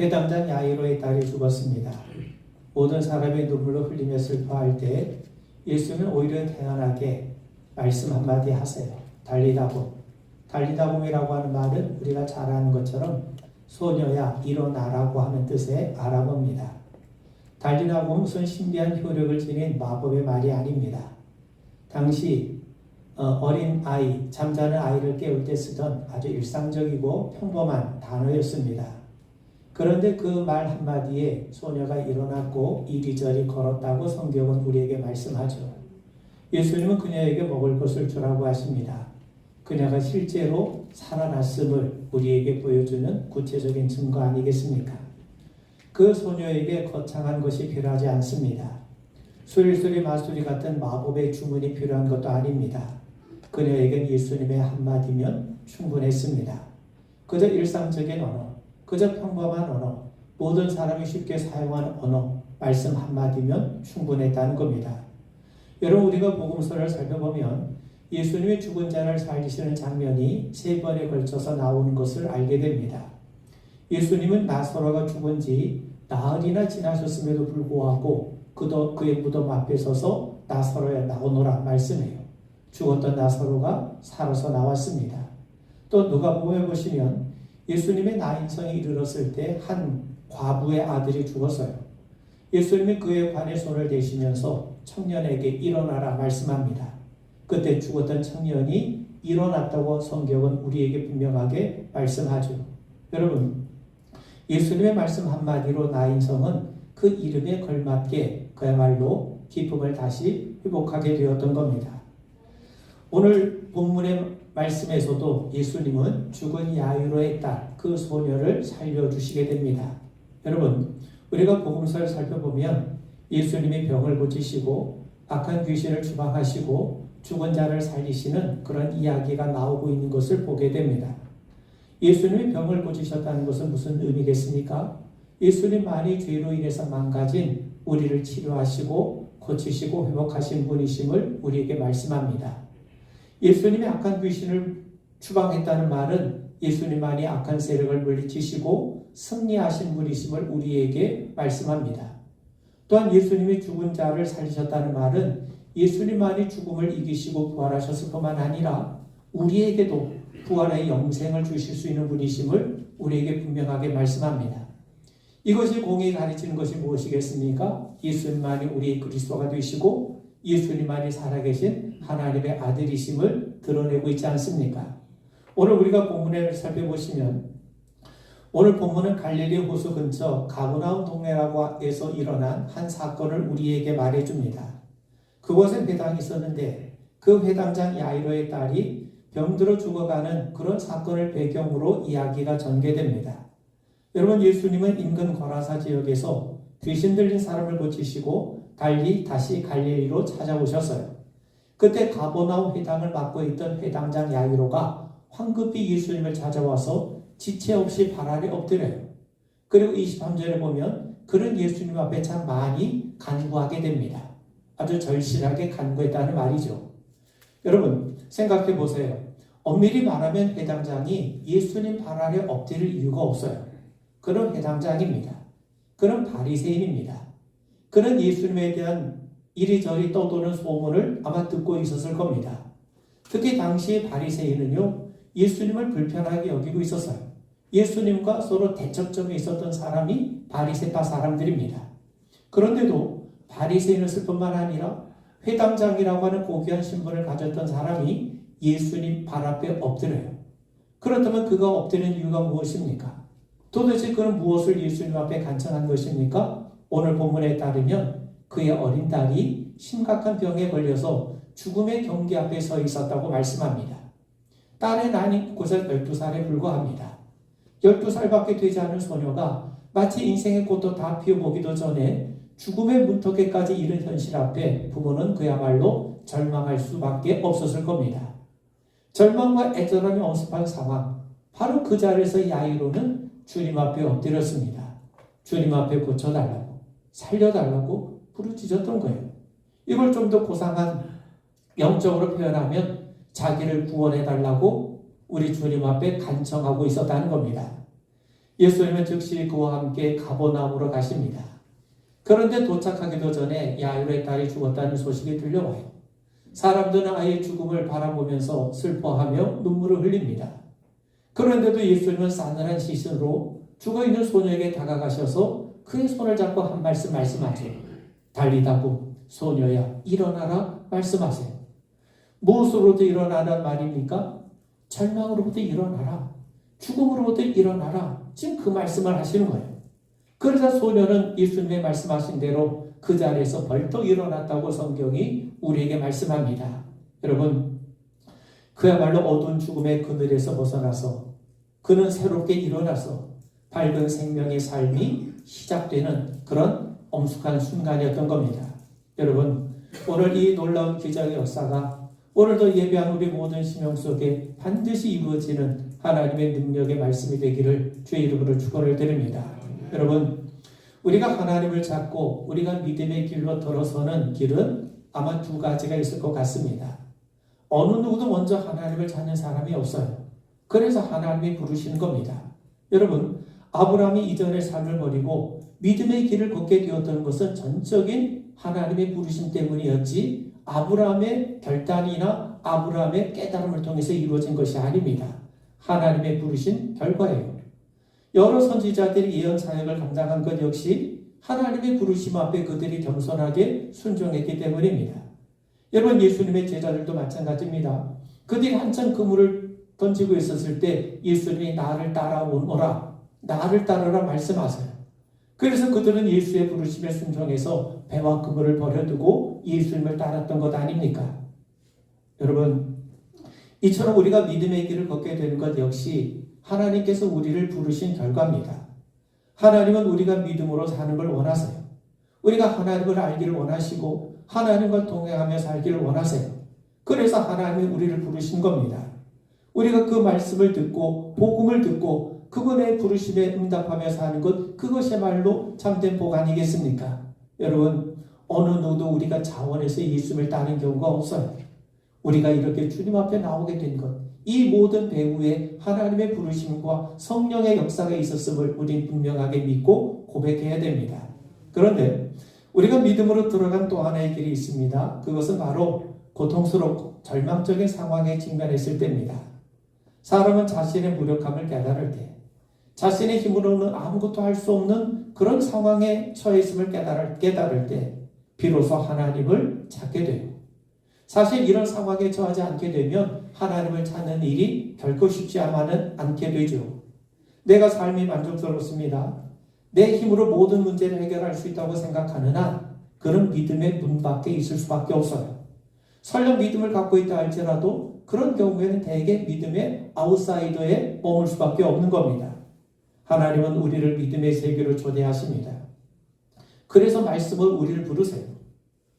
회당장 야이로의 딸이 죽었습니다. 모든 사람이 눈물로 흘리며 슬퍼할 때 예수는 오히려 태연하게 말씀 한마디 하세요. 달리다봄. 달리다봄이라고 하는 말은 우리가 잘 아는 것처럼 소녀야 일어나라고 하는 뜻의 아람어입니다. 달리다봄은 무슨 신비한 효력을 지닌 마법의 말이 아닙니다. 당시 어린 아이, 잠자는 아이를 깨울 때 쓰던 아주 일상적이고 평범한 단어였습니다. 그런데 그 말 한마디에 소녀가 일어났고 이리저리 걸었다고 성경은 우리에게 말씀하죠. 예수님은 그녀에게 먹을 것을 주라고 하십니다. 그녀가 실제로 살아났음을 우리에게 보여주는 구체적인 증거 아니겠습니까? 그 소녀에게 거창한 것이 필요하지 않습니다. 수리수리 마수리 같은 마법의 주문이 필요한 것도 아닙니다. 그녀에겐 예수님의 한마디면 충분했습니다. 그저 일상적인 언어, 그저 평범한 언어, 모든 사람이 쉽게 사용하는 언어, 말씀 한마디면 충분했다는 겁니다. 여러분, 우리가 복음서를 살펴보면 예수님이 죽은 자를 살리시는 장면이 3번에 걸쳐서 나오는 것을 알게 됩니다. 예수님은 나사로가 죽은 지 나흘이나 지나셨음에도 불구하고 그의 무덤 앞에 서서 나사로야 나오너라 말씀해요. 죽었던 나사로가 살아서 나왔습니다. 또 누가복음에 보시면 예수님의 나인성이 이르렀을 때 한 과부의 아들이 죽었어요. 예수님이 그에 관해 손을 대시면서 청년에게 일어나라 말씀합니다. 그때 죽었던 청년이 일어났다고 성경은 우리에게 분명하게 말씀하죠. 여러분, 예수님의 말씀 한마디로 나인성은 그 이름에 걸맞게 그야말로 기쁨을 다시 회복하게 되었던 겁니다. 오늘 본문의 말씀에서도 예수님은 죽은 야이로의 딸, 그 소녀를 살려주시게 됩니다. 여러분, 우리가 복음서를 살펴보면 예수님이 병을 고치시고 악한 귀신을 추방하시고 죽은 자를 살리시는 그런 이야기가 나오고 있는 것을 보게 됩니다. 예수님이 병을 고치셨다는 것은 무슨 의미겠습니까? 예수님만이 죄로 인해서 망가진 우리를 치료하시고 고치시고 회복하신 분이심을 우리에게 말씀합니다. 예수님이 악한 귀신을 추방했다는 말은 예수님만이 악한 세력을 물리치시고 승리하신 분이심을 우리에게 말씀합니다. 또한 예수님이 죽은 자를 살리셨다는 말은 예수님만이 죽음을 이기시고 부활하셨을 뿐만 아니라 우리에게도 부활의 영생을 주실 수 있는 분이심을 우리에게 분명하게 말씀합니다. 이것이 공이 가르치는 것이 무엇이겠습니까? 예수님만이 우리의 그리스도가 되시고 예수님만이 살아계신 하나님의 아들이심을 드러내고 있지 않습니까? 오늘 우리가 본문을 살펴보시면 오늘 본문은 갈릴리 호수 근처 가버나움 동네라고 해서 일어난 한 사건을 우리에게 말해줍니다. 그곳에 회당이 있었는데 그 회당장 야이로의 딸이 병들어 죽어가는 그런 사건을 배경으로 이야기가 전개됩니다. 여러분, 예수님은 인근 거라사 지역에서 귀신 들린 사람을 고치시고 달리 다시 갈릴리로 찾아오셨어요. 그때 가버나움 회당을 맡고 있던 회당장 야이로가 황급히 예수님을 찾아와서 지체 없이 발 아래 엎드려요. 그리고 23절에 보면 그는 예수님 앞에 참 많이 간구하게 됩니다. 아주 절실하게 간구했다는 말이죠. 여러분, 생각해 보세요. 엄밀히 말하면 회당장이 예수님 발 아래 엎드릴 이유가 없어요. 그는 회당장입니다. 그는 바리새인입니다. 그는 예수님에 대한 이리저리 떠도는 소문을 아마 듣고 있었을 겁니다. 특히 당시 바리새인은요, 예수님을 불편하게 여기고 있었어요. 예수님과 서로 대척점에 있었던 사람이 바리새파 사람들입니다. 그런데도 바리새인이었을 뿐만 아니라 회당장이라고 하는 고귀한 신분을 가졌던 사람이 예수님 발 앞에 엎드려요. 그렇다면 그가 엎드리는 이유가 무엇입니까? 도대체 그는 무엇을 예수님 앞에 간청한 것입니까? 오늘 본문에 따르면 그의 어린 딸이 심각한 병에 걸려서 죽음의 경계 앞에 서 있었다고 말씀합니다. 딸의 나이는 고작 12살에 불과합니다. 12살밖에 되지 않은 소녀가 마치 인생의 꽃도 다 피워보기도 전에 죽음의 문턱에까지 이른 현실 앞에 부모는 그야말로 절망할 수밖에 없었을 겁니다. 절망과 애절함이 엄습한 상황, 바로 그 자리에서 야이로는 주님 앞에 엎드렸습니다. 주님 앞에 고쳐달라고, 살려달라고 부르짖었던 거예요. 이걸 좀 더 고상한 영적으로 표현하면 자기를 구원해달라고 우리 주님 앞에 간청하고 있었다는 겁니다. 예수님은 즉시 그와 함께 가버나움으로 가십니다. 그런데 도착하기도 전에 야이로의 딸이 죽었다는 소식이 들려와요. 사람들은 아이의 죽음을 바라보면서 슬퍼하며 눈물을 흘립니다. 그런데도 예수님은 싸늘한 시선으로 죽어있는 소녀에게 다가가셔서 그의 손을 잡고 한 말씀 말씀하죠. 달리다고 소녀야 일어나라 말씀하세요. 무엇으로부터 일어나라는 말입니까? 절망으로부터 일어나라. 죽음으로부터 일어나라. 지금 그 말씀을 하시는 거예요. 그러자 소녀는 예수님의 말씀하신 대로 그 자리에서 벌떡 일어났다고 성경이 우리에게 말씀합니다. 여러분, 그야말로 어두운 죽음의 그늘에서 벗어나서 그는 새롭게 일어나서 밝은 생명의 삶이 시작되는 그런 엄숙한 순간이었던 겁니다. 여러분, 오늘 이 놀라운 기적의 역사가 오늘도 예배한 우리 모든 심령 속에 반드시 이루어지는 하나님의 능력의 말씀이 되기를 주의 이름으로 축원을 드립니다. 여러분, 우리가 하나님을 찾고 우리가 믿음의 길로 들어서는 길은 아마 두 가지가 있을 것 같습니다. 어느 누구도 먼저 하나님을 찾는 사람이 없어요. 그래서 하나님이 부르시는 겁니다. 여러분, 아브라함이 이전의 삶을 버리고 믿음의 길을 걷게 되었던 것은 전적인 하나님의 부르심 때문이었지 아브라함의 결단이나 아브라함의 깨달음을 통해서 이루어진 것이 아닙니다. 하나님의 부르신 결과예요. 여러 선지자들이 예언 사역을 감당한 것 역시 하나님의 부르심 앞에 그들이 겸손하게 순종했기 때문입니다. 여러분, 예수님의 제자들도 마찬가지입니다. 그들이 한참 그물을 던지고 있었을 때 예수님이 나를 따라오너라, 나를 따르라 말씀하세요. 그래서 그들은 예수의 부르심에 순종해서 배와 그물을 버려두고 예수님을 따랐던 것 아닙니까? 여러분, 이처럼 우리가 믿음의 길을 걷게 되는 것 역시 하나님께서 우리를 부르신 결과입니다. 하나님은 우리가 믿음으로 사는 걸 원하세요. 우리가 하나님을 알기를 원하시고 하나님과 동행하며 살기를 원하세요. 그래서 하나님이 우리를 부르신 겁니다. 우리가 그 말씀을 듣고 복음을 듣고 그분의 부르심에 응답하며 사는 것, 그것이야말로 참된 복 아니겠습니까? 여러분, 어느 누구도 우리가 자원해서 예수님을 따르는 경우가 없어요. 우리가 이렇게 주님 앞에 나오게 된 것, 이 모든 배후에 하나님의 부르심과 성령의 역사가 있었음을 우리는 분명하게 믿고 고백해야 됩니다. 그런데 우리가 믿음으로 들어간 또 하나의 길이 있습니다. 그것은 바로 고통스럽고 절망적인 상황에 직면했을 때입니다. 사람은 자신의 무력함을 깨달을 때, 자신의 힘으로는 아무것도 할 수 없는 그런 상황에 처해 있음을 깨달을 때 비로소 하나님을 찾게 돼요. 사실 이런 상황에 처하지 않게 되면 하나님을 찾는 일이 결코 쉽지 않게 되죠. 내가 삶이 만족스럽습니다. 내 힘으로 모든 문제를 해결할 수 있다고 생각하는 한 그런 믿음의 문 밖에 있을 수밖에 없어요. 설령 믿음을 갖고 있다 할지라도 그런 경우에는 대개 믿음의 아웃사이더에 머물 수밖에 없는 겁니다. 하나님은 우리를 믿음의 세계로 초대하십니다. 그래서 말씀을 우리를 부르세요.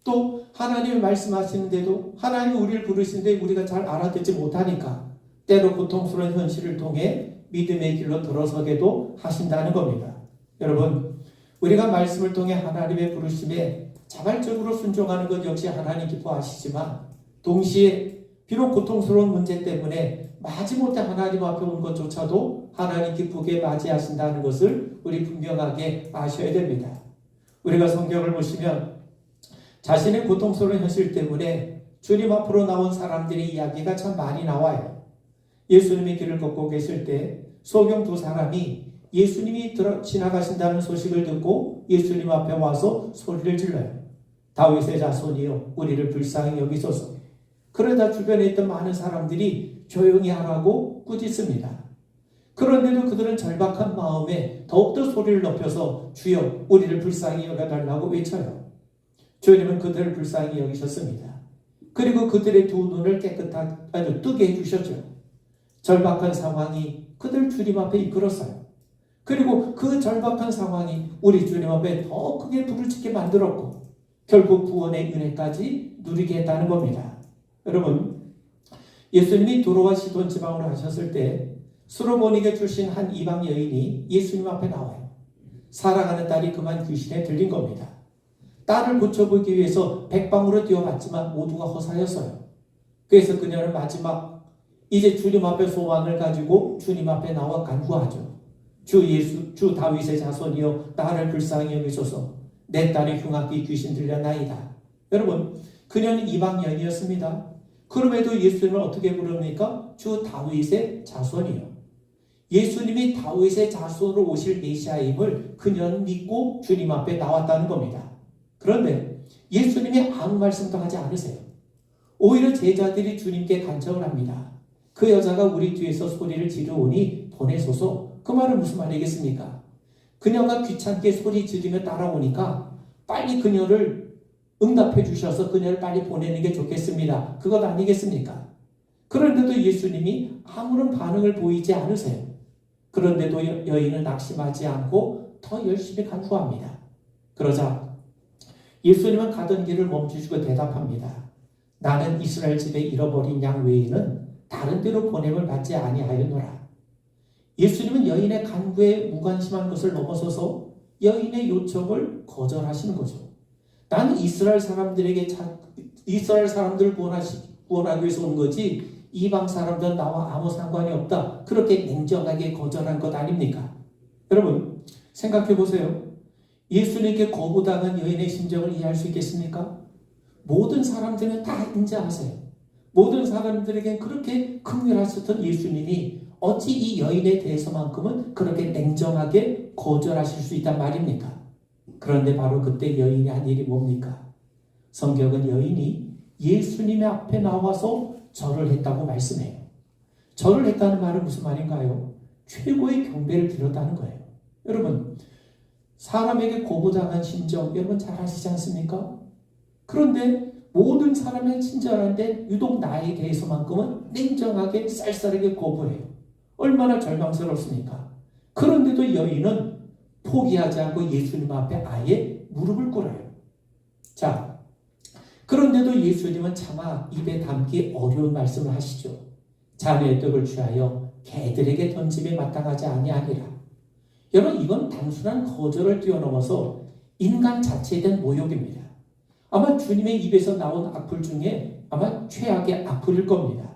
또 하나님이 말씀하시는데도 하나님이 우리를 부르시는데 우리가 잘 알아듣지 못하니까 때로 고통스러운 현실을 통해 믿음의 길로 들어서게도 하신다는 겁니다. 여러분, 우리가 말씀을 통해 하나님의 부르심에 자발적으로 순종하는 것 역시 하나님 기뻐하시지만 동시에 비록 고통스러운 문제 때문에 마지못해 하나님 앞에 온 것조차도 하나님 기쁘게 맞이하신다는 것을 우리 분명하게 아셔야 됩니다. 우리가 성경을 보시면 자신의 고통스러운 현실 때문에 주님 앞으로 나온 사람들의 이야기가 참 많이 나와요. 예수님이 길을 걷고 계실 때 소경 두 사람이 예수님이 지나가신다는 소식을 듣고 예수님 앞에 와서 소리를 질러요. 다윗의 자손이여 우리를 불쌍히 여기소서. 그러다 주변에 있던 많은 사람들이 조용히 하라고 꾸짖습니다. 그런데도 그들은 절박한 마음에 더욱더 소리를 높여서 주여 우리를 불쌍히 여겨달라고 외쳐요. 주님은 그들을 불쌍히 여기셨습니다. 그리고 그들의 두 눈을 깨끗하게 뜨게 해주셨죠. 절박한 상황이 그들 주님 앞에 이끌었어요. 그리고 그 절박한 상황이 우리 주님 앞에 더 크게 불을 지게 만들었고 결국 구원의 은혜까지 누리게 했다는 겁니다. 여러분, 예수님이 두로와 시돈 지방으로 가셨을 때 수로보니게 출신 한 이방 여인이 예수님 앞에 나와요. 사랑하는 딸이 그만 귀신에 들린 겁니다. 딸을 고쳐보기 위해서 백방으로 뛰어봤지만 모두가 허사였어요. 그래서 그녀는 마지막 이제 주님 앞에 소망을 가지고 주님 앞에 나와 간구하죠. 주 다윗의 자손이여 나를 불쌍히 여기소서. 내 딸이 흉악기 귀신 들려나이다. 여러분, 그녀는 이방 여인이었습니다. 그럼에도 예수님을 어떻게 부릅니까? 주 다윗의 자손이요. 예수님이 다윗의 자손으로 오실 메시아임을 그녀는 믿고 주님 앞에 나왔다는 겁니다. 그런데 예수님이 아무 말씀도 하지 않으세요. 오히려 제자들이 주님께 간청을 합니다. 그 여자가 우리 뒤에서 소리를 지르오니 보내소서. 그 말은 무슨 말이겠습니까? 그녀가 귀찮게 소리 지르며 따라오니까 빨리 그녀를 응답해 주셔서 그녀를 빨리 보내는 게 좋겠습니다. 그것 아니겠습니까? 그런데도 예수님이 아무런 반응을 보이지 않으세요. 그런데도 여인은 낙심하지 않고 더 열심히 간구합니다. 그러자 예수님은 가던 길을 멈추시고 대답합니다. 나는 이스라엘 집에 잃어버린 양 외에는 다른 데로 보냄을 받지 아니하였노라. 예수님은 여인의 간구에 무관심한 것을 넘어서서 여인의 요청을 거절하시는 거죠. 나는 이스라엘 사람들을 구원하기 위해서 온 거지 이방 사람들은 나와 아무 상관이 없다. 그렇게 냉정하게 거절한 것 아닙니까? 여러분 생각해 보세요. 예수님께 거부당한 여인의 심정을 이해할 수 있겠습니까? 모든 사람들은 다 인정하세요. 모든 사람들에겐 그렇게 긍휼하셨던 예수님이 어찌 이 여인에 대해서만큼은 그렇게 냉정하게 거절하실 수 있단 말입니까? 그런데 바로 그때 여인이 한 일이 뭡니까? 성경은 여인이 예수님의 앞에 나와서 절을 했다고 말씀해요. 절을 했다는 말은 무슨 말인가요? 최고의 경배를 드렸다는 거예요. 여러분, 사람에게 고부당한 심정 여러분 잘 아시지 않습니까? 그런데 모든 사람은 친절한데 유독 나에 대해서만큼은 냉정하게 쌀쌀하게 거부해요. 얼마나 절망스럽습니까? 그런데도 여인은 포기하지 않고 예수님 앞에 아예 무릎을 꿇어요. 자, 그런데도 예수님은 차마 입에 담기 어려운 말씀을 하시죠. 자네의 떡을 취하여 개들에게 던짐에 마땅하지 아니하니라. 여러분, 이건 단순한 거절을 뛰어넘어서 인간 자체에 대한 모욕입니다. 아마 주님의 입에서 나온 악플 중에 아마 최악의 악플일 겁니다.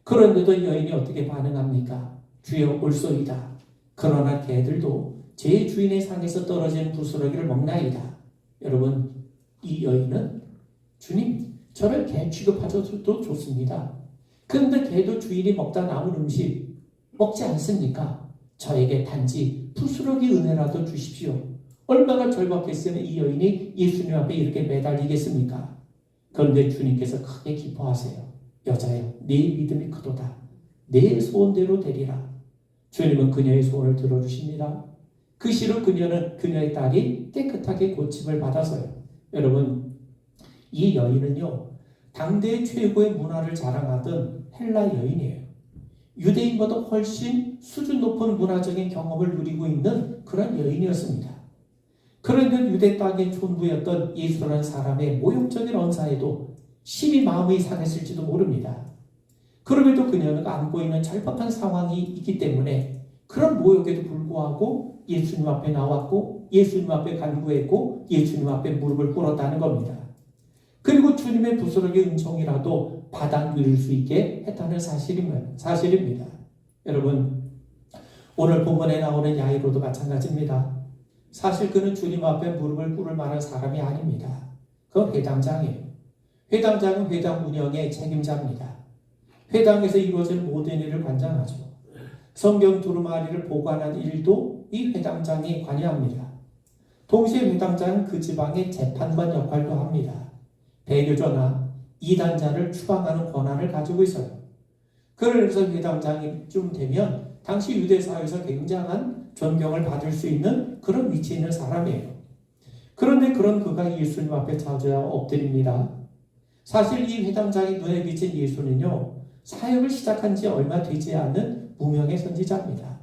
그런데도 여인이 어떻게 반응합니까? 주여 올소이다. 그러나 개들도 제 주인의 상에서 떨어진 부스러기를 먹나이다. 여러분, 이 여인은 주님, 저를 개 취급하셔도 좋습니다. 그런데 개도 주인이 먹다 남은 음식 먹지 않습니까? 저에게 단지 부스러기 은혜라도 주십시오. 얼마나 절박했으면 이 여인이 예수님 앞에 이렇게 매달리겠습니까? 그런데 주님께서 크게 기뻐하세요. 여자여, 네 믿음이 크도다. 내 소원대로 되리라. 주님은 그녀의 소원을 들어주십니다. 그 시로 그녀의 딸이 깨끗하게 고침을 받아서요. 여러분, 이 여인은요, 당대의 최고의 문화를 자랑하던 헬라 여인이에요. 유대인보다 훨씬 수준 높은 문화적인 경험을 누리고 있는 그런 여인이었습니다. 그런데 유대 땅의 촌부였던 예수라는 사람의 모욕적인 언사에도 심히 마음이 상했을지도 모릅니다. 그럼에도 그녀는 안고 있는 절박한 상황이 있기 때문에 그런 모욕에도 불구하고 예수님 앞에 나왔고 예수님 앞에 간구했고 예수님 앞에 무릎을 꿇었다는 겁니다. 그리고 주님의 부스러기 은총이라도 받아 누릴 수 있게 했다는 사실입니다. 여러분, 오늘 본문에 나오는 야이로도 마찬가지입니다. 사실 그는 주님 앞에 무릎을 꿇을 만한 사람이 아닙니다. 그건 회당장이에요. 회당장은 회당 운영의 책임자입니다. 회당에서 이루어질 모든 일을 관장하죠. 성경 두루마리를 보관하는 일도 이 회당장이 관여합니다. 동시에 회당장은 그 지방의 재판관 역할도 합니다. 배교조나 이단자를 추방하는 권한을 가지고 있어요. 그래서 회당장이쯤 되면 당시 유대사회에서 굉장한 존경을 받을 수 있는 그런 위치에 있는 사람이에요. 그런데 그런 그가 예수님 앞에 자주야 엎드립니다. 사실 이 회당장이 눈에 비친 예수는요, 사역을 시작한 지 얼마 되지 않은 무명의 선지자입니다.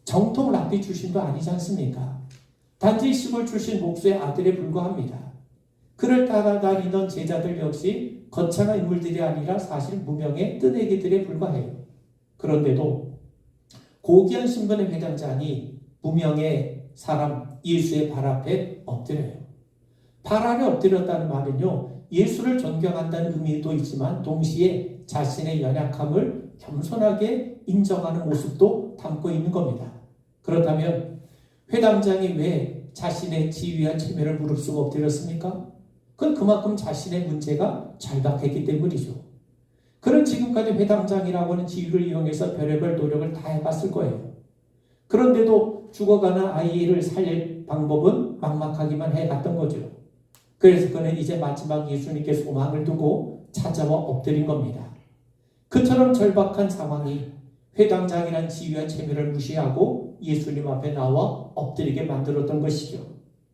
정통 랍비 출신도 아니지 않습니까? 단지 시골 출신 목수의 아들에 불과합니다. 그를 따라다니던 제자들 역시 거창한 인물들이 아니라 사실 무명의 뜨내기들에 불과해요. 그런데도 고귀한 신분의 회당장이 무명의 사람 예수의 발 앞에 엎드려요. 발 아래 엎드렸다는 말은요, 예수를 존경한다는 의미도 있지만 동시에 자신의 연약함을 겸손하게 인정하는 모습도 담고 있는 겁니다. 그렇다면 회당장이 왜 자신의 지위와 체면을 무릅쓰고 엎드렸습니까? 그건 그만큼 자신의 문제가 절박했기 때문이죠. 그는 지금까지 회당장이라고 하는 지위를 이용해서 별의별 노력을 다 해봤을 거예요. 그런데도 죽어가는 아이를 살릴 방법은 막막하기만 해갔던 거죠. 그래서 그는 이제 마지막 예수님께 소망을 두고 찾아와 엎드린 겁니다. 그처럼 절박한 상황이 회당장이란 지위와 체면을 무시하고 예수님 앞에 나와 엎드리게 만들었던 것이죠.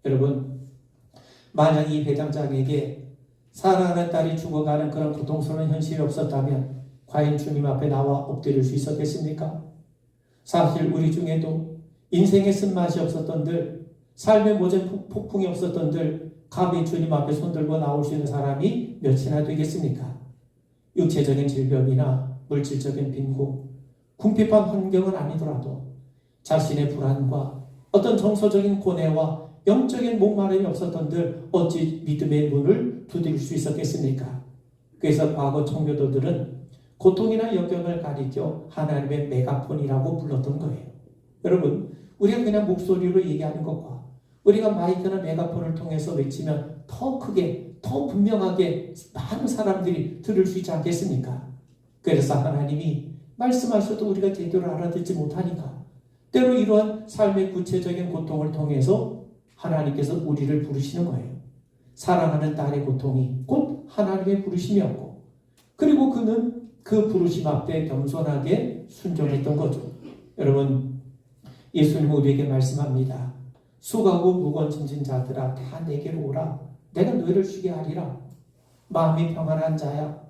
여러분, 만약 이 회당장에게 사랑하는 딸이 죽어가는 그런 고통스러운 현실이 없었다면 과연 주님 앞에 나와 엎드릴 수 있었겠습니까? 사실 우리 중에도 인생의 쓴맛이 없었던들, 삶의 모든 폭풍이 없었던들 감히 주님 앞에 손들고 나올 수 있는 사람이 몇이나 되겠습니까? 육체적인 질병이나 물질적인 빈곤, 궁핍한 환경은 아니더라도 자신의 불안과 어떤 정서적인 고뇌와 영적인 목마름이 없었던들 어찌 믿음의 문을 두드릴 수 있었겠습니까? 그래서 과거 청교도들은 고통이나 역경을 가리켜 하나님의 메가폰이라고 불렀던 거예요. 여러분, 우리가 그냥 목소리로 얘기하는 것과 우리가 마이크나 메가폰을 통해서 외치면 더 크게, 더 분명하게 많은 사람들이 들을 수 있지 않겠습니까? 그래서 하나님이 말씀하셔도 우리가 제대로 알아듣지 못하니까 때로 이러한 삶의 구체적인 고통을 통해서 하나님께서 우리를 부르시는 거예요. 사랑하는 딸의 고통이 곧 하나님의 부르심이었고, 그리고 그는 그 부르심 앞에 겸손하게 순종했던 거죠. 여러분, 예수님은 우리에게 말씀합니다. 수고하고 무거운 짐진 자들아 다 내게로 오라. 내가 너희를 쉬게 하리라. 마음이 평안한 자야,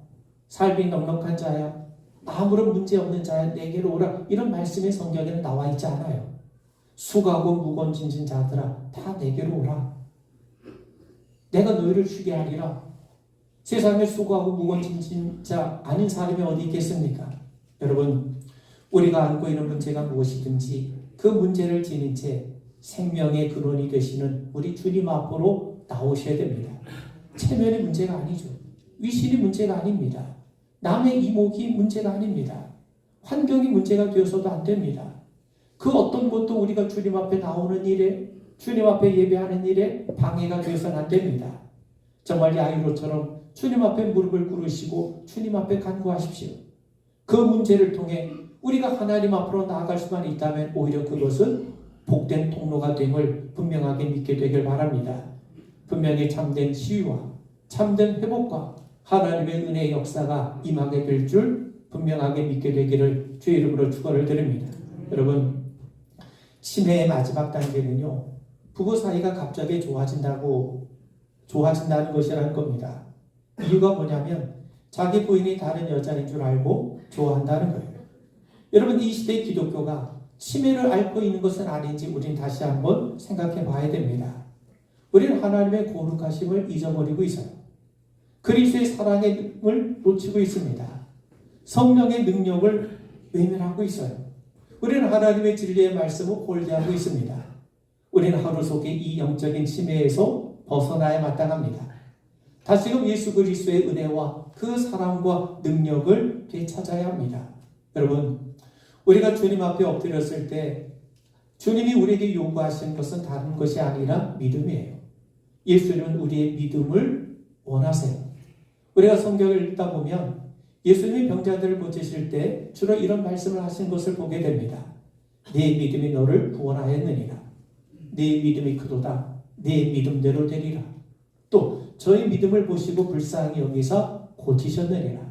삶이 넉넉한 자야, 아무런 문제 없는 자야, 내게로 오라. 이런 말씀이 성경에는 나와 있지 않아요. 수고하고 무거운 짐진 자들아 다 내게로 오라. 내가 너희를 쉬게 하리라. 세상에 수고하고 무거운 짐진 자 아닌 사람이 어디 있겠습니까? 여러분, 우리가 안고 있는 문제가 무엇이든지 그 문제를 지닌 채 생명의 근원이 되시는 우리 주님 앞으로 나오셔야 됩니다. 체면이 문제가 아니죠. 위신이 문제가 아닙니다. 남의 이목이 문제가 아닙니다. 환경이 문제가 되어서도 안 됩니다. 그 어떤 것도 우리가 주님 앞에 나오는 일에, 주님 앞에 예배하는 일에 방해가 되어서는 안 됩니다. 정말 야이로처럼 주님 앞에 무릎을 꿇으시고 주님 앞에 간구하십시오. 그 문제를 통해 우리가 하나님 앞으로 나아갈 수만 있다면 오히려 그것은 복된 통로가 됨을 분명하게 믿게 되길 바랍니다. 분명히 참된 치유와 참된 회복과 하나님의 은혜의 역사가 임하게 될 줄 분명하게 믿게 되기를 주의 이름으로 축원을 드립니다. 여러분, 치매의 마지막 단계는요, 부부 사이가 갑자기 좋아진다는 것이라는 겁니다. 이유가 뭐냐면 자기 부인이 다른 여자인 줄 알고 좋아한다는 거예요. 여러분, 이 시대의 기독교가 치매를 앓고 있는 것은 아닌지 우리는 다시 한번 생각해 봐야 됩니다. 우리는 하나님의 거룩하심을 잊어버리고 있어요. 그리스도의 사랑을 놓치고 있습니다. 성령의 능력을 외면하고 있어요. 우리는 하나님의 진리의 말씀을 홀대하고 있습니다. 우리는 하루 속에 이 영적인 치매에서 벗어나야 마땅합니다. 다시금 예수 그리스도의 은혜와 그 사랑과 능력을 되찾아야 합니다. 여러분, 우리가 주님 앞에 엎드렸을 때 주님이 우리에게 요구하시는 것은 다른 것이 아니라 믿음이에요. 예수님은 우리의 믿음을 원하세요. 우리가 성경을 읽다 보면 예수님이 병자들을 고치실 때 주로 이런 말씀을 하신 것을 보게 됩니다. 네 믿음이 너를 구원하였느니라. 네 믿음이 크도다. 네 믿음대로 되리라. 또 저희 믿음을 보시고 불쌍히 여기사 고치셨느니라.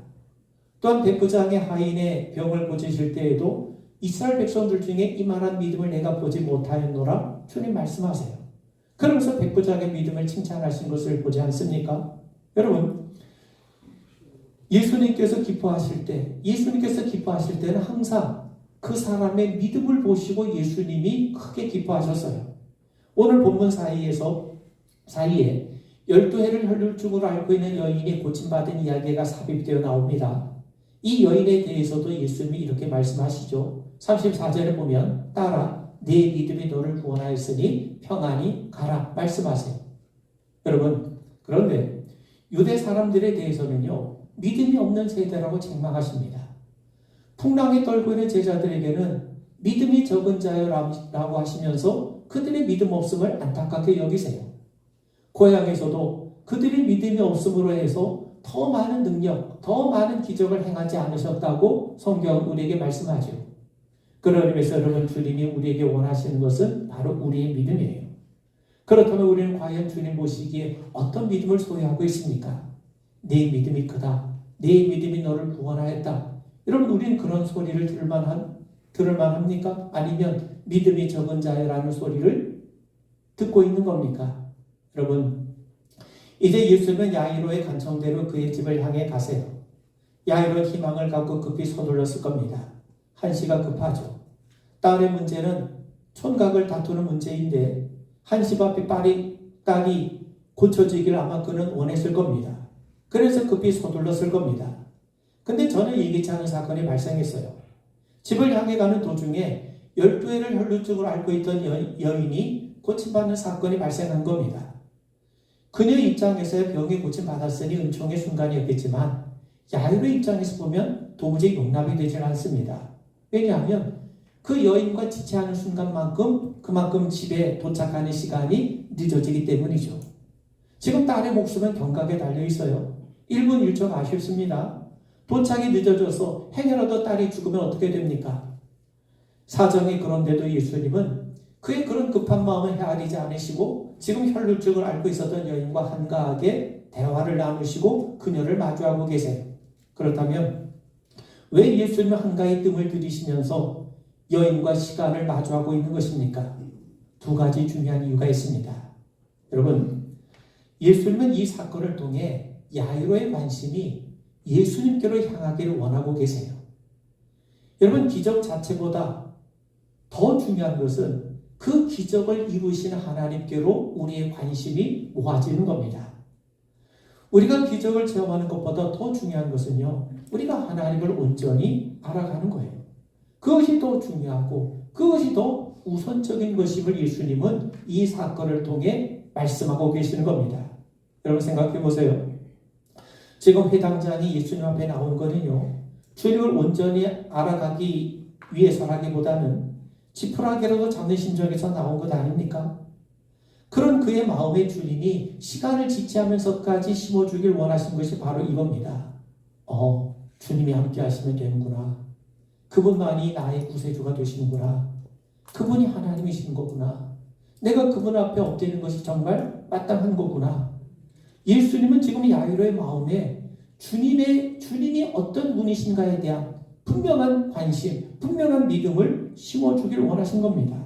또한 백부장의 하인의 병을 고치실 때에도 이스라엘 백성들 중에 이만한 믿음을 내가 보지 못하였노라 주님 말씀하세요. 그러면서 백부장의 믿음을 칭찬하신 것을 보지 않습니까? 여러분, 예수님께서 기뻐하실 때는 항상 그 사람의 믿음을 보시고 예수님이 크게 기뻐하셨어요. 오늘 본문 사이에 12해를 혈루증으로 앓고 있는 여인이 고침받은 이야기가 삽입되어 나옵니다. 이 여인에 대해서도 예수님이 이렇게 말씀하시죠. 34절에 보면 딸아 네 믿음이 너를 구원하였으니 평안히 가라 말씀하세요. 여러분, 그런데 유대 사람들에 대해서는요, 믿음이 없는 세대라고 책망하십니다. 풍랑에 떨고 있는 제자들에게는 믿음이 적은 자여라고 하시면서 그들의 믿음 없음을 안타깝게 여기세요. 고향에서도 그들의 믿음이 없음으로 해서 더 많은 능력, 더 많은 기적을 행하지 않으셨다고 성경은 우리에게 말씀하죠. 그런 의미에서 여러분, 주님이 우리에게 원하시는 것은 바로 우리의 믿음이에요. 그렇다면 우리는 과연 주님 보시기에 어떤 믿음을 소유하고 있습니까? 내 믿음이 크다. 내 믿음이 너를 구원하였다. 여러분, 우리는 그런 소리를 들을만합니까? 아니면 믿음이 적은 자여라는 소리를 듣고 있는 겁니까? 여러분, 이제 예수님은 야이로의 간청대로 그의 집을 향해 가세요. 야이로는 희망을 갖고 급히 서둘렀을 겁니다. 한시가 급하죠. 딸의 문제는 촌각을 다투는 문제인데 한시 앞에 딸이 고쳐지길 아마 그는 원했을 겁니다. 그래서 급히 서둘렀을 겁니다. 근데 전혀 예기치 않은 사건이 발생했어요. 집을 향해 가는 도중에 12회를 혈루증으로 앓고 있던 여인이 고침받는 사건이 발생한 겁니다. 그녀 입장에서의 병에 고침받았으니 은총의 순간이었겠지만 야이로의 입장에서 보면 도무지 용납이 되지 않습니다. 왜냐하면 그 여인과 지체하는 순간만큼 그만큼 집에 도착하는 시간이 늦어지기 때문이죠. 지금 딸의 목숨은 경각에 달려 있어요. 1분 1초 아쉽습니다. 도착이 늦어져서 행여라도 딸이 죽으면 어떻게 됩니까? 사정이 그런데도 예수님은 그의 그런 급한 마음을 헤아리지 않으시고 지금 혈루증을 앓고 있었던 여인과 한가하게 대화를 나누시고 그녀를 마주하고 계세요. 그렇다면 왜 예수님은 한가히 뜸을 들이시면서 여인과 시간을 마주하고 있는 것입니까? 두 가지 중요한 이유가 있습니다. 여러분, 예수님은 이 사건을 통해 야이로의 관심이 예수님께로 향하기를 원하고 계세요. 여러분, 기적 자체보다 더 중요한 것은 그 기적을 이루신 하나님께로 우리의 관심이 모아지는 겁니다. 우리가 기적을 체험하는 것보다 더 중요한 것은요, 우리가 하나님을 온전히 알아가는 거예요. 그것이 더 중요하고 그것이 더 우선적인 것임을 예수님은 이 사건을 통해 말씀하고 계시는 겁니다. 여러분, 생각해 보세요. 지금 회당장이 예수님 앞에 나온 거는요, 주님을 온전히 알아가기 위해서라기보다는 지푸라기라도 잡는 심정에서 나온 것 아닙니까? 그런 그의 마음에 주님이 시간을 지체하면서까지 심어주길 원하신 것이 바로 이겁니다. 주님이 함께 하시면 되는구나. 그분만이 나의 구세주가 되시는구나. 그분이 하나님이신 거구나. 내가 그분 앞에 엎드리는 것이 정말 마땅한 거구나. 예수님은 지금 야이로의 마음에 주님이 어떤 분이신가에 대한 분명한 관심, 분명한 믿음을 심어주길 원하신 겁니다.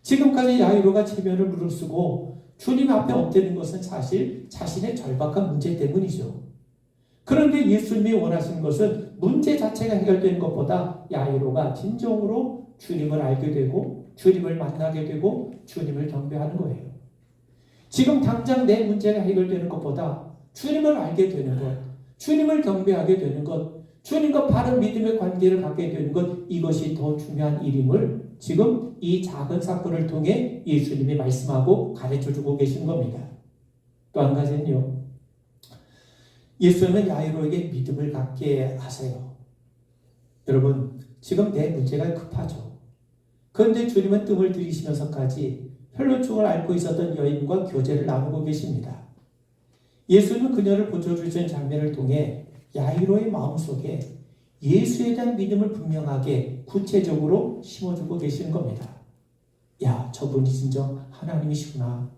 지금까지 야이로가 체면을 무릅쓰고 주님 앞에 엎드리는 것은 사실 자신의 절박한 문제 때문이죠. 그런데 예수님이 원하시는 것은 문제 자체가 해결되는 것보다 야이로가 진정으로 주님을 알게 되고 주님을 만나게 되고 주님을 경배하는 거예요. 지금 당장 내 문제가 해결되는 것보다 주님을 알게 되는 것, 주님을 경배하게 되는 것, 주님과 바른 믿음의 관계를 갖게 되는 것, 이것이 더 중요한 일임을 지금 이 작은 사건을 통해 예수님이 말씀하고 가르쳐주고 계신 겁니다. 또 한 가지는요, 예수님은 야이로에게 믿음을 갖게 하세요. 여러분, 지금 내 문제가 급하죠. 그런데 주님은 뜸을 들이시면서까지 혈루증을 앓고 있었던 여인과 교제를 나누고 계십니다. 예수님은 그녀를 고쳐주신 장면을 통해 야이로의 마음속에 예수에 대한 믿음을 분명하게 구체적으로 심어주고 계시는 겁니다. 야, 저분이 진정 하나님이시구나.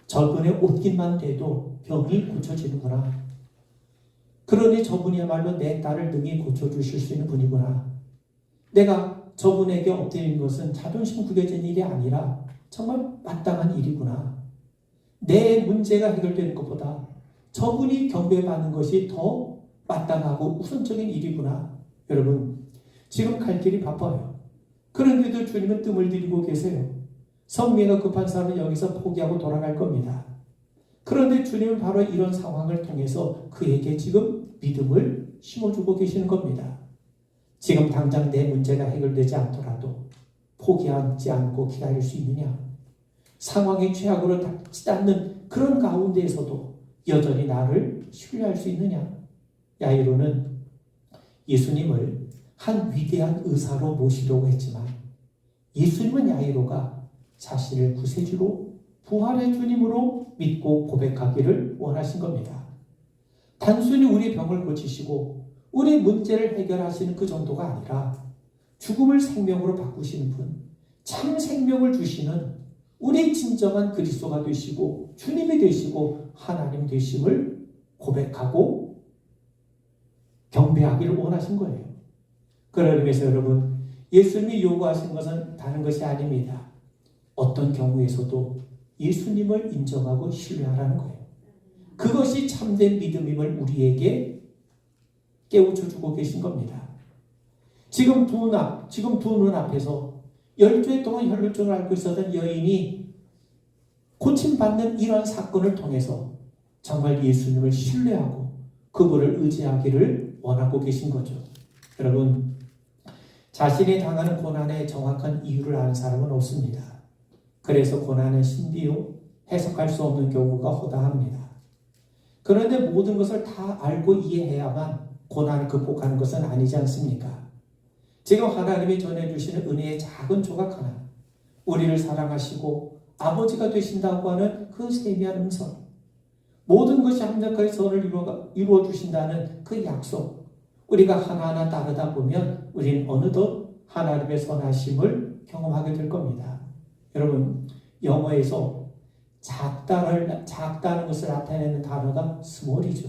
저분의 옷깃만 돼도 병이 고쳐지는구나. 그러니 저분이야말로 내 딸을 능히 고쳐주실 수 있는 분이구나. 내가 저분에게 엎드리는 것은 자존심 구겨진 일이 아니라 정말 마땅한 일이구나. 내 문제가 해결되는 것보다 저분이 경배받는 것이 더 마땅하고 우선적인 일이구나. 여러분, 지금 갈 길이 바빠요. 그런데도 주님은 뜸을 들이고 계세요. 성미가 급한 사람은 여기서 포기하고 돌아갈 겁니다. 그런데 주님은 바로 이런 상황을 통해서 그에게 지금 믿음을 심어주고 계시는 겁니다. 지금 당장 내 문제가 해결되지 않더라도 포기하지 않고 기다릴 수 있느냐? 상황이 최악으로 닥치지 않는 그런 가운데에서도 여전히 나를 신뢰할 수 있느냐? 야이로는 예수님을 한 위대한 의사로 모시려고 했지만 예수님은 야이로가 자신을 구세주로 부활의 주님으로 믿고 고백하기를 원하신 겁니다. 단순히 우리 병을 고치시고 우리 문제를 해결하시는 그 정도가 아니라 죽음을 생명으로 바꾸시는 분, 참 생명을 주시는 우리 진정한 그리스도가 되시고 주님이 되시고 하나님 되심을 고백하고 경배하기를 원하신 거예요. 그런 의미에서 여러분, 예수님이 요구하신 것은 다른 것이 아닙니다. 어떤 경우에서도 예수님을 인정하고 신뢰하라는 거예요. 그것이 참된 믿음임을 우리에게 깨우쳐 주고 계신 겁니다. 지금 두 눈 앞에서 12해 동안 혈루증을 앓고 있었던 여인이 고침받는 이런 사건을 통해서 정말 예수님을 신뢰하고 그분을 의지하기를 원하고 계신 거죠. 여러분, 자신이 당하는 고난의 정확한 이유를 아는 사람은 없습니다. 그래서 고난은 신비요, 해석할 수 없는 경우가 허다합니다. 그런데 모든 것을 다 알고 이해해야만 고난을 극복하는 것은 아니지 않습니까? 지금 하나님이 전해주시는 은혜의 작은 조각 하나, 우리를 사랑하시고 아버지가 되신다고 하는 그 세미한 음성, 모든 것이 합력하여 선을 이루어 주신다는 그 약속, 우리가 하나하나 따르다 보면 우리는 어느덧 하나님의 선하심을 경험하게 될 겁니다. 여러분, 영어에서 작다는 것을 나타내는 단어가 small이죠.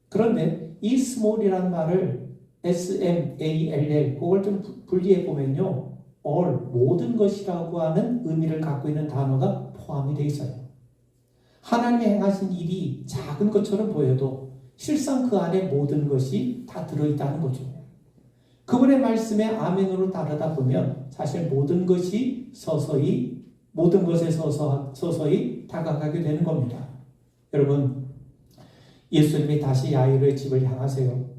그런데 이 small이라는 말을 SMALL, 그걸 좀 분리해 보면요, all, 모든 것이라고 하는 의미를 갖고 있는 단어가 포함이 되어 있어요. 하나님이 행하신 일이 작은 것처럼 보여도 실상 그 안에 모든 것이 다 들어있다는 거죠. 그분의 말씀에 아멘으로 따르다 보면 사실 모든 것에 서서히 다가가게 되는 겁니다. 여러분, 예수님이 다시 야이로의 집을 향하세요.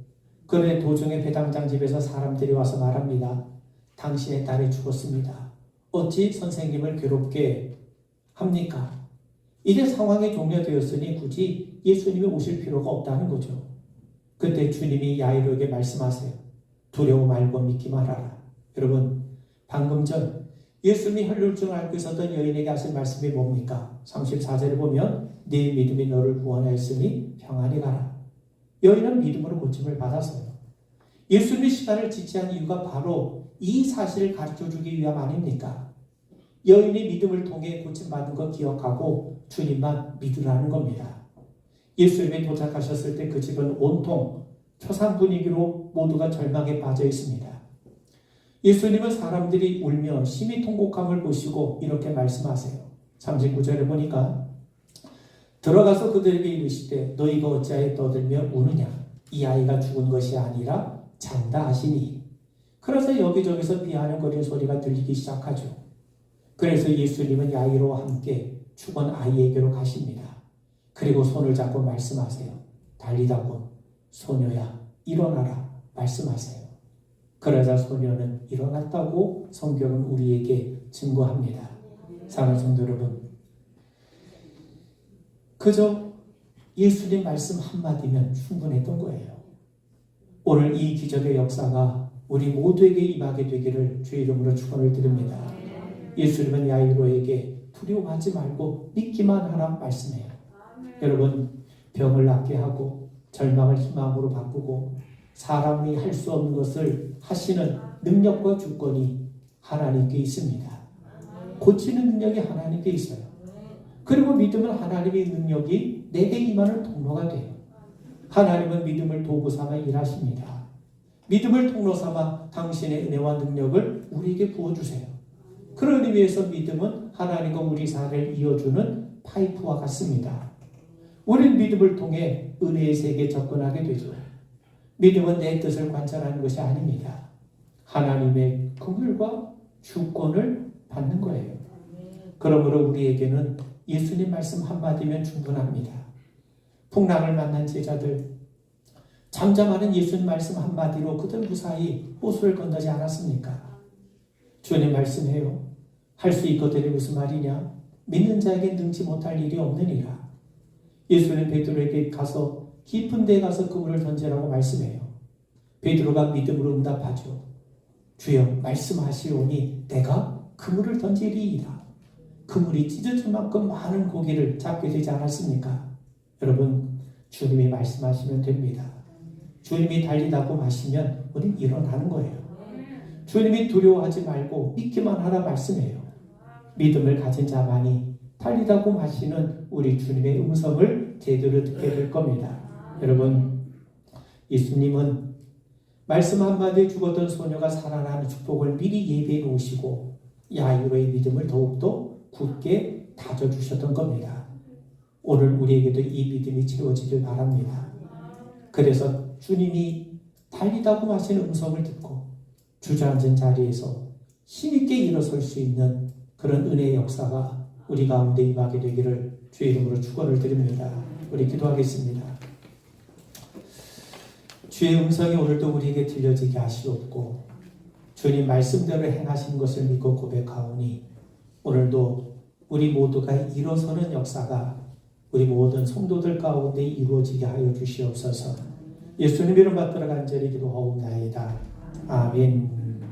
그런데 도중에 배당장 집에서 사람들이 와서 말합니다. 당신의 딸이 죽었습니다. 어찌 선생님을 괴롭게 합니까? 이제 상황이 종료되었으니 굳이 예수님이 오실 필요가 없다는 거죠. 그때 주님이 야이로에게 말씀하세요. 두려워 말고 믿기만 하라. 여러분, 방금 전 예수님이 혈루증을 앓고 있었던 여인에게 하신 말씀이 뭡니까? 34절을 보면 네 믿음이 너를 구원하였으니 평안히 가라. 여인은 믿음으로 고침을 받았어요. 예수님이 시간을 지체한 이유가 바로 이 사실을 가르쳐주기 위함 아닙니까? 여인이 믿음을 통해 고침받은 것 기억하고 주님만 믿으라는 겁니다. 예수님이 도착하셨을 때 그 집은 온통 초상 분위기로 모두가 절망에 빠져 있습니다. 예수님은 사람들이 울며 심히 통곡함을 보시고 이렇게 말씀하세요. 39절에 보니까 들어가서 그들에게 이르시되 너희가 어찌하여 떠들며 우느냐? 이 아이가 죽은 것이 아니라 잔다 하시니. 그래서 여기저기서 비아냥거리는 소리가 들리기 시작하죠. 그래서 예수님은 야이로와 함께 죽은 아이에게로 가십니다. 그리고 손을 잡고 말씀하세요. 달리다곤 소녀야 일어나라 말씀하세요. 그러자 소녀는 일어났다고 성경은 우리에게 증거합니다. 사랑하는 성도 여러분, 그저 예수님 말씀 한마디면 충분했던 거예요. 오늘 이 기적의 역사가 우리 모두에게 임하게 되기를 주의 이름으로 축원을 드립니다. 예수님은 야이로에게 두려워하지 말고 믿기만 하라 말씀해요. 여러분, 병을 낫게 하고 절망을 희망으로 바꾸고 사람이 할 수 없는 것을 하시는 능력과 주권이 하나님께 있습니다. 고치는 능력이 하나님께 있어요. 그리고 믿음은 하나님의 능력이 내게 임하는 통로가 돼요. 하나님은 믿음을 도구 삼아 일하십니다. 믿음을 통로 삼아 당신의 은혜와 능력을 우리에게 부어주세요. 그런 의미에서 믿음은 하나님과 우리 사이를 이어주는 파이프와 같습니다. 우리는 믿음을 통해 은혜의 세계에 접근하게 되죠. 믿음은 내 뜻을 관찰하는 것이 아닙니다. 하나님의 긍휼과 주권을 받는 거예요. 그러므로 우리에게는 예수님 말씀 한마디면 충분합니다. 풍랑을 만난 제자들, 잠잠하는 예수님 말씀 한마디로 그들 무사히 호수를 건너지 않았습니까? 주님 말씀해요. 할 수 있거든이 무슨 말이냐? 믿는 자에게 능치 못할 일이 없느니라. 예수님 베드로에게 가서 깊은 데에 가서 그물을 던지라고 말씀해요. 베드로가 믿음으로 응답하죠. 주여 말씀하시오니 내가 그물을 던지리이다. 그물이 찢어질 만큼 많은 고기를 잡게 되지 않았습니까? 여러분, 주님이 말씀하시면 됩니다. 주님이 달리다고 하시면 우리는 일어나는 거예요. 주님이 두려워하지 말고 믿기만 하라 말씀이에요. 믿음을 가진 자만이 달리다고 하시는 우리 주님의 음성을 제대로 듣게 될 겁니다. 여러분, 예수님은 말씀 한마디에 죽었던 소녀가 살아나는 축복을 미리 예비해 놓으시고 야이로의 믿음을 더욱더 굳게 다져주셨던 겁니다. 오늘 우리에게도 이 믿음이 채워지길 바랍니다. 그래서 주님이 달리다고 하시는 음성을 듣고 주저앉은 자리에서 힘있게 일어설 수 있는 그런 은혜의 역사가 우리 가운데 임하게 되기를 주의 이름으로 축원을 드립니다. 우리 기도하겠습니다. 주의 음성이 오늘도 우리에게 들려지게 하시옵고 주님 말씀대로 행하신 것을 믿고 고백하오니 오늘도 우리 모두가 일어서는 역사가 우리 모든 성도들 가운데 이루어지게 하여 주시옵소서. 예수님 이름 받들어 간절히 기도하옵나이다. 아멘.